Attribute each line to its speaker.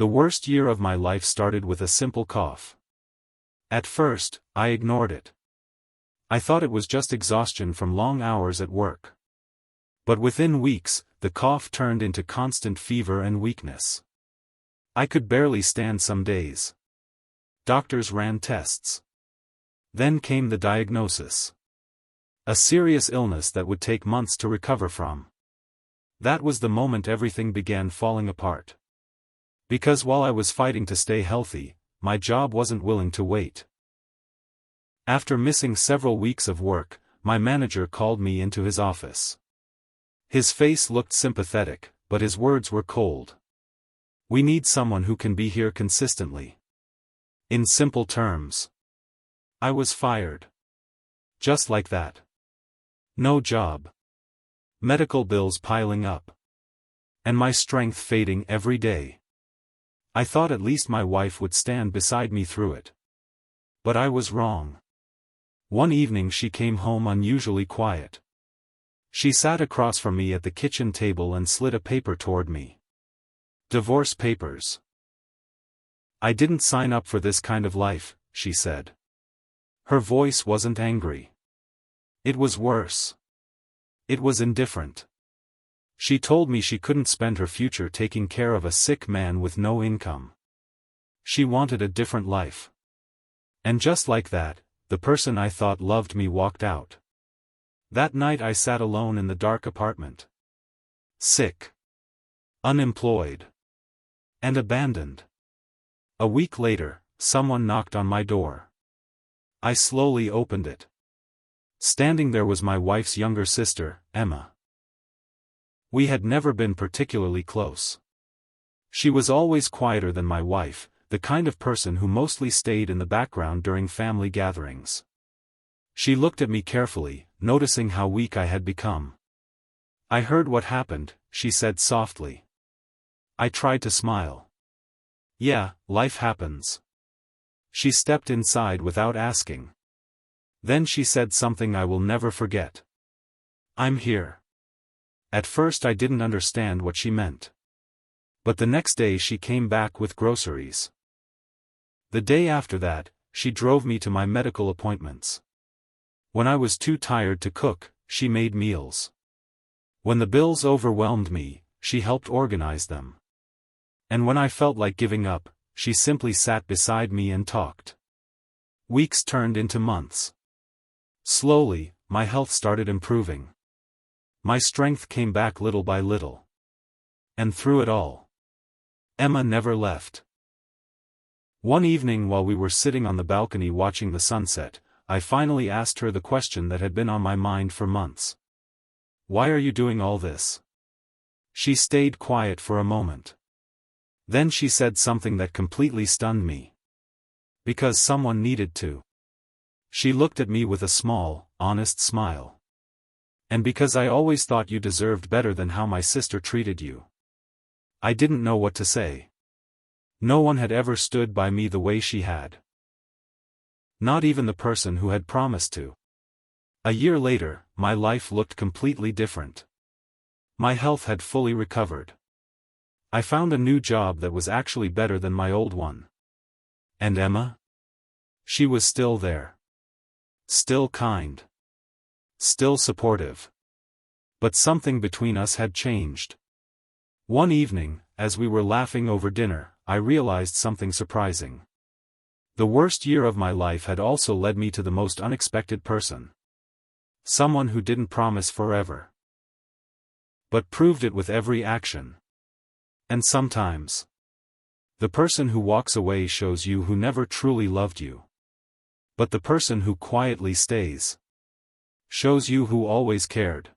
Speaker 1: The worst year of my life started with a simple cough. At first, I ignored it. I thought it was just exhaustion from long hours at work. But within weeks, the cough turned into constant fever and weakness. I could barely stand some days. Doctors ran tests. Then came the diagnosis. A serious illness that would take months to recover from. That was the moment everything began falling apart. Because while I was fighting to stay healthy, my job wasn't willing to wait. After missing several weeks of work, my manager called me into his office. His face looked sympathetic, but his words were cold. "We need someone who can be here consistently." In simple terms, I was fired. Just like that. No job. Medical bills piling up. And my strength fading every day. I thought at least my wife would stand beside me through it. But I was wrong. One evening she came home unusually quiet. She sat across from me at the kitchen table and slid a paper toward me. "Divorce papers." "I didn't sign up for this kind of life," she said. Her voice wasn't angry. It was worse. It was indifferent. She told me she couldn't spend her future taking care of a sick man with no income. She wanted a different life. And just like that, the person I thought loved me walked out. That night I sat alone in the dark apartment. Sick. Unemployed. And abandoned. A week later, someone knocked on my door. I slowly opened it. Standing there was my wife's younger sister, Emma. We had never been particularly close. She was always quieter than my wife, the kind of person who mostly stayed in the background during family gatherings. She looked at me carefully, noticing how weak I had become. "I heard what happened," she said softly. I tried to smile. "Yeah, life happens." She stepped inside without asking. Then she said something I will never forget. "I'm here." At first I didn't understand what she meant. But the next day she came back with groceries. The day after that, she drove me to my medical appointments. When I was too tired to cook, she made meals. When the bills overwhelmed me, she helped organize them. And when I felt like giving up, she simply sat beside me and talked. Weeks turned into months. Slowly, my health started improving. My strength came back little by little. And through it all, Emma never left. One evening while we were sitting on the balcony watching the sunset, I finally asked her the question that had been on my mind for months. "Why are you doing all this?" She stayed quiet for a moment. Then she said something that completely stunned me. "Because someone needed to." She looked at me with a small, honest smile. "And because I always thought you deserved better than how my sister treated you." I didn't know what to say. No one had ever stood by me the way she had. Not even the person who had promised to. A year later, my life looked completely different. My health had fully recovered. I found a new job that was actually better than my old one. And Emma? She was still there. Still kind. Still supportive. But something between us had changed. One evening, as we were laughing over dinner, I realized something surprising. The worst year of my life had also led me to the most unexpected person. Someone who didn't promise forever, but proved it with every action. And sometimes, the person who walks away shows you who never truly loved you. But the person who quietly stays shows you who always cared.